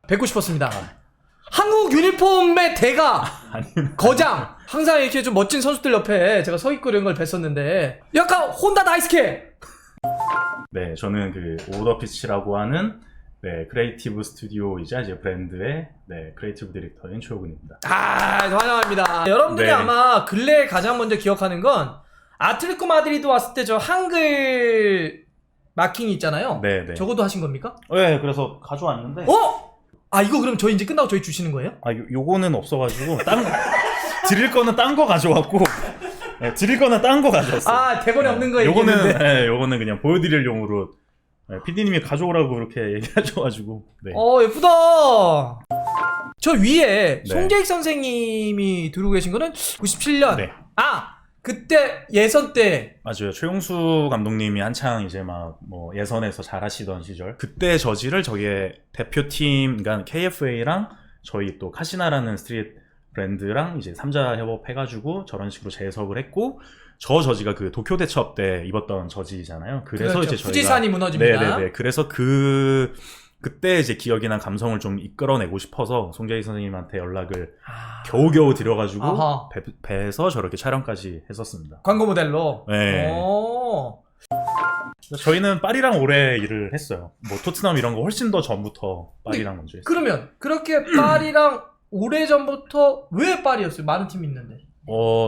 뵙고 싶었습니다. 한국 유니폼의 대가 거장 항상 이렇게 좀 멋진 선수들 옆에 제가 서 있고 이런 걸 뵀었는데 약간 혼다 다이스케. 네, 저는 그 오더피치라고 하는 크리에이티브 스튜디오이자 이제 브랜드의 크리에이티브 디렉터인 최호근입니다. 환영합니다. 여러분들이 네. 아마 근래에 가장 먼저 기억하는 건 아틀레티코 마드리드 왔을 때 저 한글 마킹이 있잖아요. 네. 저것도 하신 겁니까? 네, 그래서 가져왔는데. 이거 그럼 저희 이제 끝나고 저희 주시는 거예요? 요거는 없어가지고 드릴 거는 딴 거 가져왔고. 네, 드릴 거는 딴 거 가져왔어요. 대본에 없는 거 얘기했는데. 요거는 그냥 보여드릴 용으로 PD님이 가져오라고 그렇게 얘기하셔가지고. 네. 예쁘다. 저 위에 네. 송재익 선생님이 들고 계신 거는 97년. 네. 그때 예선 때. 맞아요. 최용수 감독님이 한창 이제 막 뭐 예선에서 잘하시던 시절. 그때 저지를 저기에 대표팀, 그러니까 KFA랑 저희 또 카시나라는 스트릿 브랜드랑 이제 3자 협업해가지고 저런 식으로 재해석을 했고, 저지가 그 도쿄 대첩 때 입었던 저지잖아요. 그래서 그렇죠. 이제 저희가 후지산이 무너집니다. 네네네. 그래서 그때 이제 기억이 난 감성을 좀 이끌어내고 싶어서 송재희 선생님한테 연락을 겨우겨우 드려가지고 뵈서 저렇게 촬영까지 했었습니다. 광고 모델로. 네. 저희는 파리랑 오래 일을 했어요. 뭐 토트넘 이런 거 훨씬 더 전부터 파리랑 먼저 했어요. 그러면 그렇게 파리랑 오래전부터 왜 파리였어요? 많은 팀이 있는데.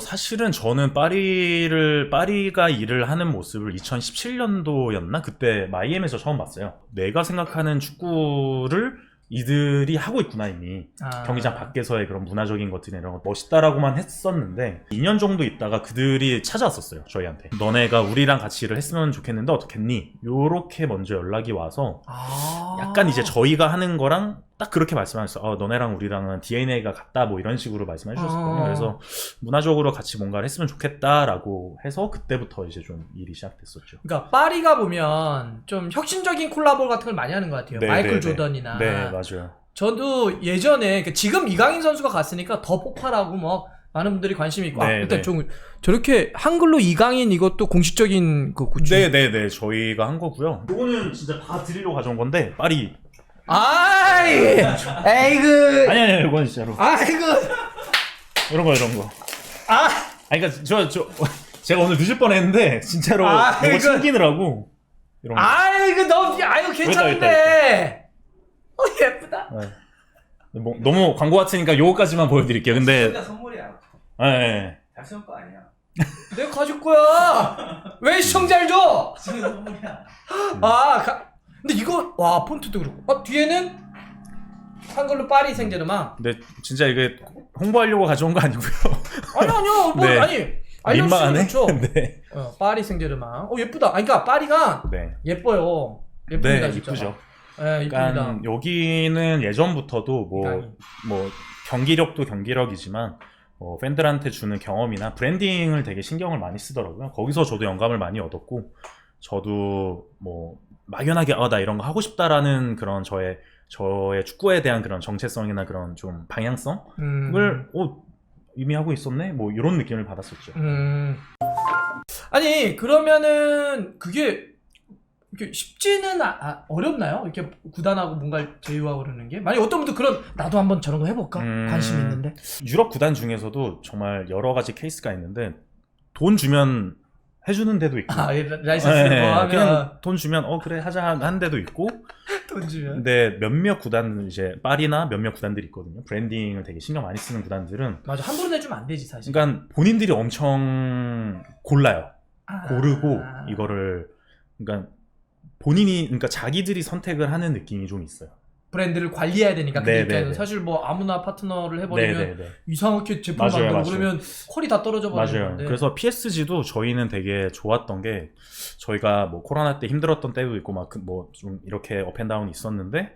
사실은 저는 파리가 일을 하는 모습을 2017년도였나? 그때 마이애미에서 처음 봤어요. 내가 생각하는 축구를 이들이 하고 있구나, 이미. 경기장 밖에서의 그런 문화적인 것들이 이런 거 멋있다라고만 했었는데 2년 정도 있다가 그들이 찾아왔었어요, 저희한테. 너네가 우리랑 같이 일을 했으면 좋겠는데 어떻겠니? 요렇게 먼저 연락이 와서 약간 이제 저희가 하는 거랑 딱 그렇게 말씀하셨어요. 너네랑 우리랑은 DNA가 같다, 뭐 이런 식으로 말씀해 주셨거든요. 그래서 문화적으로 같이 뭔가를 했으면 좋겠다라고 해서 그때부터 이제 좀 일이 시작됐었죠. 그러니까 파리가 보면 좀 혁신적인 콜라보 같은 걸 많이 하는 것 같아요. 마이클 조던이나. 네, 맞아요. 저도 예전에 지금 이강인 선수가 갔으니까 더 폭발하고 뭐 많은 분들이 관심이 있고 일단 좀 저렇게 한글로 이강인 이것도 공식적인 그 구축. 네네네, 저희가 한 거고요. 이거는 진짜 다 드리려고 가져온 건데 파리. 에이그. 아니 이건 진짜로. 이런 거. 그러니까 제가 오늘 늦을 뻔했는데 진짜로 이거 챙기느라고 이런 거. 괜찮은데. 예쁘다. 네. 너무 광고 같으니까 요거까지만 보여드릴게요. 근데 진짜 선물이야. 네. 잘 쓰는 거 아니야. 내가 가질 거야. 왜 시청자를 줘? 진짜 선물이야. 근데 이거 폰트도 그렇고 뒤에는 한글로 파리 생제르맹. 근데 진짜 이게 홍보하려고 가져온 거 아니고요. 아니요. 네. 알려주시면 좋죠. 네. 파리 생제르맹. 예쁘다. 그러니까 파리가 예뻐요. 예쁩니다. 네, 진짜. 이쁘죠. 네, 그러니까 여기는 예전부터도 뭐 경기력도 경기력이지만 팬들한테 주는 경험이나 브랜딩을 되게 신경을 많이 쓰더라고요. 거기서 저도 영감을 많이 얻었고, 저도 뭐 막연하게 나 이런 거 하고 싶다라는 그런 저의 축구에 대한 그런 정체성이나 그런 좀 방향성을 이미 하고 있었네? 뭐 이런 느낌을 받았었죠. 아니 그러면은 그게 이렇게 쉽지는 어렵나요? 이렇게 구단하고 뭔가 제휴하고 그러는 게? 만약 어떤 분도 나도 한번 저런 거 해볼까? 관심 있는데. 유럽 구단 중에서도 정말 여러 가지 케이스가 있는데 돈 주면 해주는 데도 있고, 라이선스 하면 그냥 돈 주면 그래 하자 하는 데도 있고, 돈 주면. 근데 몇몇 구단, 이제 파리나 몇몇 구단들이 있거든요. 브랜딩을 되게 신경 많이 쓰는 구단들은. 맞아, 함부로 내주면 안 되지 사실. 그러니까 본인들이 엄청 골라요. 고르고 이거를, 그러니까 자기들이 선택을 하는 느낌이 좀 있어요. 브랜드를 관리해야 되니까 그 네, 입장에서 네, 네. 사실 뭐 아무나 파트너를 해버리면 네네네. 이상하게 제품 맞아요, 만들고 맞아요. 그러면 퀄이 다 떨어져 버리는 맞아요. 건데. 그래서 PSG도 저희는 되게 좋았던 게 저희가 뭐 코로나 때 힘들었던 때도 있고 막 뭐 좀 이렇게 업앤다운이 있었는데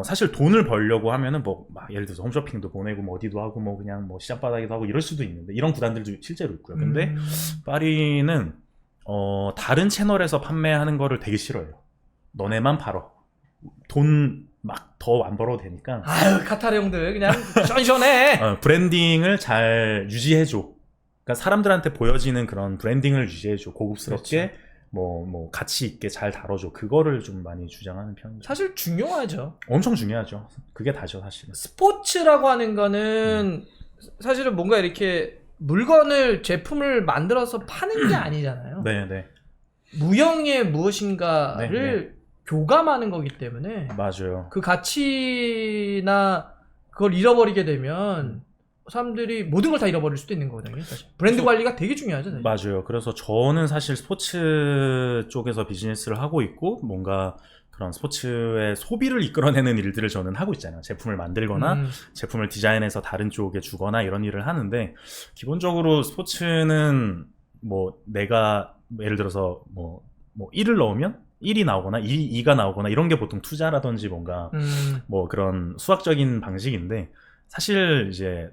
사실 돈을 벌려고 하면은 뭐 막 예를 들어서 홈쇼핑도 보내고 뭐 어디도 하고 뭐 그냥 뭐 시장 바닥에도 하고 이럴 수도 있는데 이런 구단들도 실제로 있고요. 근데 파리는 다른 채널에서 판매하는 거를 되게 싫어해요. 너네만 팔어. 돈 막 더 안 벌어도 되니까 아유 카타르 형들 그냥 시원시원해. 브랜딩을 잘 유지해줘. 그러니까 사람들한테 보여지는 그런 브랜딩을 유지해줘. 고급스럽게 그렇죠. 뭐 가치 있게 잘 다뤄줘. 그거를 좀 많이 주장하는 편이죠. 사실 중요하죠. 엄청 중요하죠. 그게 다죠 사실은. 스포츠라고 하는 거는 사실은 뭔가 이렇게 물건을 제품을 만들어서 파는 게 아니잖아요. 네네. 무형의 무엇인가를 네, 교감하는 거기 때문에 맞아요. 그 가치나 그걸 잃어버리게 되면 사람들이 모든 걸 다 잃어버릴 수도 있는 거거든요. 사실 브랜드 그래서- 관리가 되게 중요하죠. 사실. 맞아요. 그래서 저는 사실 스포츠 쪽에서 비즈니스를 하고 있고 뭔가 그런 스포츠의 소비를 이끌어내는 일들을 저는 하고 있잖아요. 제품을 만들거나 제품을 디자인해서 다른 쪽에 주거나 이런 일을 하는데 기본적으로 스포츠는 뭐 내가 예를 들어서 뭐 1을 넣으면 1이 나오거나 2가 나오거나 이런 게 보통 투자라든지 뭔가 뭐 그런 수학적인 방식인데 사실 이제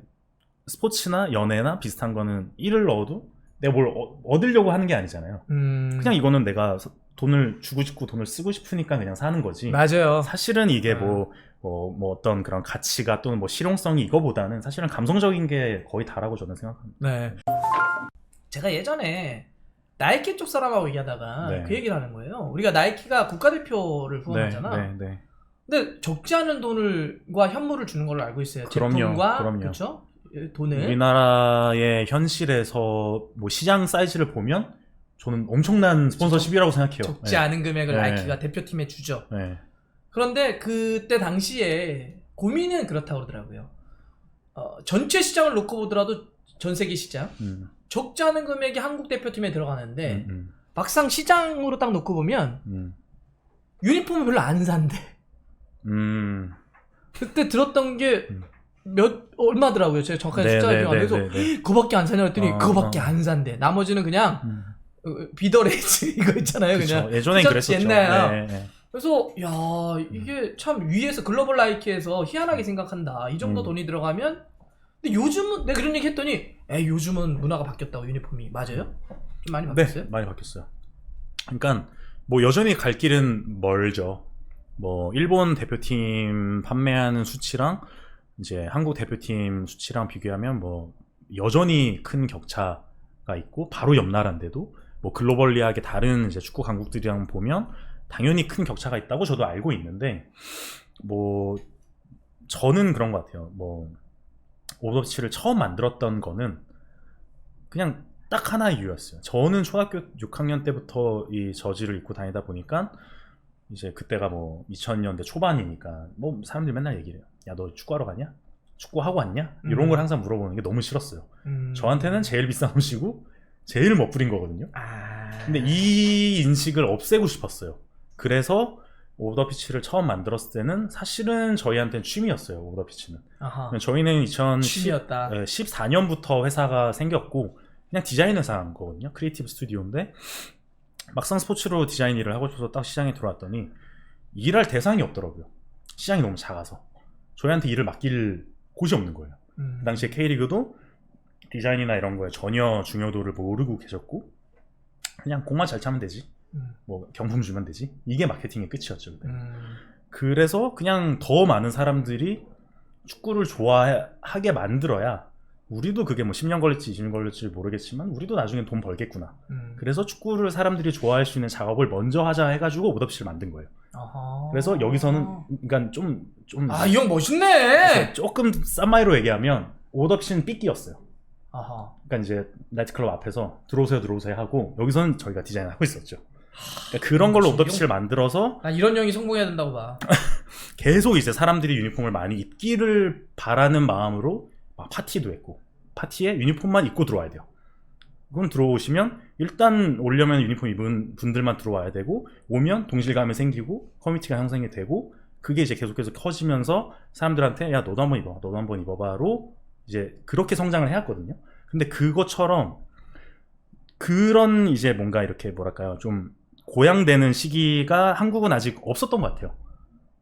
스포츠나 연애나 비슷한 거는 1을 넣어도 내가 뭘 얻으려고 하는 게 아니잖아요. 그냥 이거는 내가 돈을 주고 싶고 돈을 쓰고 싶으니까 그냥 사는 거지. 맞아요. 사실은 이게 뭐 어떤 그런 가치가 또는 뭐 실용성이 이거보다는 사실은 감성적인 게 거의 다라고 저는 생각합니다. 네. 제가 예전에 나이키 쪽 사람하고 얘기하다가 네. 그 얘기를 하는 거예요. 우리가 나이키가 국가대표를 후원하잖아. 네. 근데 적지 않은 돈과 현물을 주는 걸로 알고 있어요. 그럼요, 제품과 그럼요. 그렇죠? 돈을. 우리나라의 현실에서 뭐 시장 사이즈를 보면 저는 엄청난 스폰서십이라고 생각해요. 적지 네. 않은 금액을 네. 나이키가 대표팀에 주죠. 네. 그런데 그때 당시에 고민은 그렇다고 그러더라고요. 전체 시장을 놓고 보더라도 전 세계 시장 적지 않은 금액이 한국 대표팀에 들어가는데 막상 시장으로 딱 놓고 보면 유니폼을 별로 안 산대. 그때 들었던 게 얼마더라고요. 제가 정확하게 숫자를 기억 안 해서 그거밖에 안 사냐 했더니 그거밖에 안 산대. 나머지는 그냥 비더레이즈 이거 있잖아요. 그쵸. 그냥 예전엔 그랬었죠. 옛날. 네. 그래서 야 이게 참 위에서 글로벌 나이키에서 희한하게 생각한다. 이 정도 돈이 들어가면 근데 요즘은 내가 그런 얘기 했더니 요즘은 문화가 바뀌었다고 유니폼이 맞아요? 좀 많이 바뀌었어요? 네, 많이 바뀌었어요. 그러니까 뭐 여전히 갈 길은 멀죠. 뭐 일본 대표팀 판매하는 수치랑 이제 한국 대표팀 수치랑 비교하면 뭐 여전히 큰 격차가 있고 바로 옆 나라인데도 뭐 글로벌리하게 다른 이제 축구 강국들이랑 보면 당연히 큰 격차가 있다고 저도 알고 있는데 뭐 저는 그런 것 같아요. 뭐 오버워치를 처음 만들었던 거는 그냥 딱 하나의 이유였어요. 저는 초등학교 6학년 때부터 이 저지를 입고 다니다 보니까 이제 그때가 뭐 2000년대 초반이니까 뭐 사람들이 맨날 얘기를 해요. 야, 너 축구하러 갔냐? 축구하고 왔냐? 이런 걸 항상 물어보는 게 너무 싫었어요. 저한테는 제일 비싼 옷이고 제일 멋부린 거거든요. 근데 이 인식을 없애고 싶었어요. 그래서 오버더피치를 처음 만들었을 때는 사실은 저희한테는 취미였어요. 오버더피치는. 저희는 취미였다. 2014년부터 회사가 생겼고 그냥 디자인 회사인 거거든요. 크리에이티브 스튜디오인데 막상 스포츠로 디자인 일을 하고 싶어서 딱 시장에 들어왔더니 일할 대상이 없더라고요. 시장이 너무 작아서 저희한테 일을 맡길 곳이 없는 거예요. 그 당시에 K리그도 디자인이나 이런 거에 전혀 중요도를 모르고 계셨고 그냥 공만 잘 차면 되지, 뭐 경품 주면 되지, 이게 마케팅의 끝이었죠. 그래서 그냥 더 많은 사람들이 축구를 좋아하게 만들어야 우리도 그게 뭐 10년 걸릴지 20년 걸릴지 모르겠지만 우리도 나중에 돈 벌겠구나. 그래서 축구를 사람들이 좋아할 수 있는 작업을 먼저 하자 해가지고 오버더피치를 만든 거예요. 그래서 여기서는 그러니까 이 형 멋있네. 조금 싼 말로 얘기하면 오버더피치는 삐끼였어요. 그러니까 이제 나이트클럽 앞에서 들어오세요 하고 여기서는 저희가 디자인을 하고 있었죠. 그러니까 그런 걸로 오버더피치를 만들어서 난 이런 형이 성공해야 된다고 봐. 계속 이제 사람들이 유니폼을 많이 입기를 바라는 마음으로 막 파티도 했고 파티에 유니폼만 입고 들어와야 돼요. 그럼 들어오시면 일단 오려면 유니폼 입은 분들만 들어와야 되고 오면 동질감이 생기고 커뮤니티가 형성이 되고 그게 이제 계속해서 커지면서 사람들한테 야 너도 한번 입어, 너도 한번 입어봐로 이제 그렇게 성장을 해왔거든요. 근데 그것처럼 그런 이제 뭔가 이렇게 뭐랄까요 좀 고양되는 시기가 한국은 아직 없었던 것 같아요.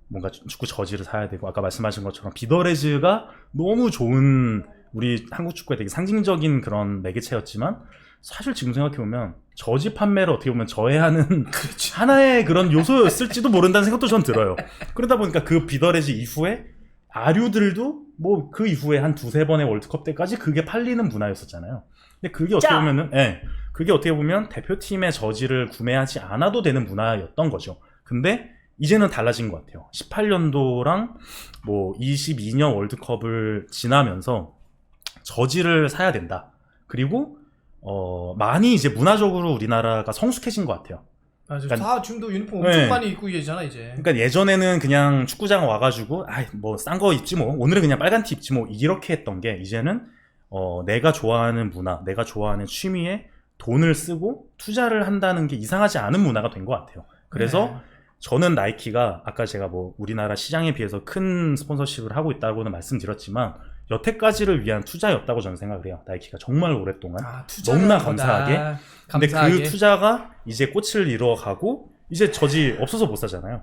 뭔가 축구 저지를 사야 되고 아까 말씀하신 것처럼 비더레즈가 너무 좋은 우리 한국 축구에 되게 상징적인 그런 매개체였지만 사실 지금 생각해보면 저지 판매를 어떻게 보면 저해하는 하나의 그런 요소였을지도 모른다는 생각도 전 들어요. 그러다 보니까 그 비더레즈 이후에 아류들도 뭐 그 이후에 한 두세 번의 월드컵 때까지 그게 팔리는 문화였었잖아요. 근데 그게 어떻게 보면은 그게 어떻게 보면 대표팀의 저지를 구매하지 않아도 되는 문화였던 거죠. 근데 이제는 달라진 것 같아요. 18년도랑 뭐 22년 월드컵을 지나면서 저지를 사야 된다. 그리고 많이 이제 문화적으로 우리나라가 성숙해진 것 같아요. 맞아. 그러니까, 다 지금도 유니폼 엄청 많이 입고 계시잖아 이제. 그러니까 예전에는 그냥 축구장 와가지고 뭐 싼 거 입지 뭐 오늘은 그냥 빨간 티 입지 뭐 이렇게 했던 게 이제는 내가 좋아하는 문화, 내가 좋아하는 취미에 돈을 쓰고 투자를 한다는 게 이상하지 않은 문화가 된 것 같아요. 그래서 저는 나이키가 아까 제가 뭐 우리나라 시장에 비해서 큰 스폰서십을 하고 있다고는 말씀드렸지만 여태까지를 위한 투자였다고 저는 생각을 해요. 나이키가 정말 오랫동안 너무나 감사하게. 근데 그 투자가 이제 꽃을 이루어가고 이제 저지 없어서 못 사잖아요.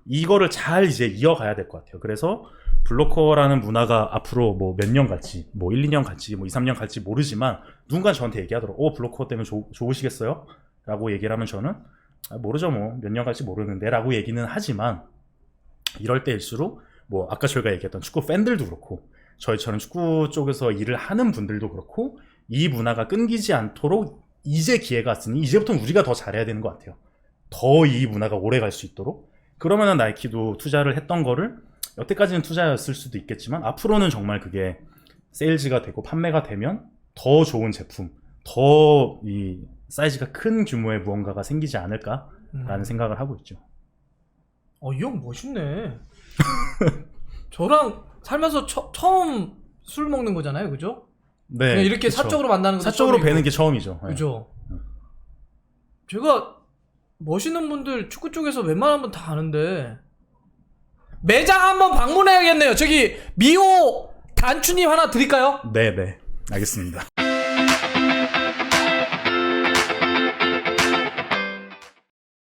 이거를 잘 이제 이어가야 될 것 같아요. 그래서 블로커라는 문화가 앞으로 뭐 몇 년 갈지, 뭐 1, 2년 갈지, 뭐 2, 3년 갈지 모르지만 누군가 저한테 얘기하더라고. 블로커 때문에 좋으시겠어요? 라고 얘기를 하면 저는 모르죠 뭐 몇 년 갈지 모르는데 라고 얘기는 하지만 이럴 때일수록 뭐 아까 저희가 얘기했던 축구 팬들도 그렇고 저희처럼 축구 쪽에서 일을 하는 분들도 그렇고 이 문화가 끊기지 않도록 이제 기회가 왔으니 이제부터는 우리가 더 잘해야 되는 것 같아요. 더 이 문화가 오래 갈 수 있도록. 그러면은 나이키도 투자를 했던 거를 여태까지는 투자였을 수도 있겠지만 앞으로는 정말 그게 세일즈가 되고 판매가 되면 더 좋은 제품, 더 이 사이즈가 큰 규모의 무언가가 생기지 않을까라는 생각을 하고 있죠. 이 형 멋있네. 저랑 살면서 처음 술 먹는 거잖아요, 그죠? 네. 그냥 이렇게 그쵸. 사적으로 만나는 거 사적으로 뵈는 게 처음이죠. 그죠? 제가 멋있는 분들 축구 쪽에서 웬만하면 다 아는데 매장 한번 방문해야겠네요. 저기 미호 단추님 하나 드릴까요? 네, 알겠습니다.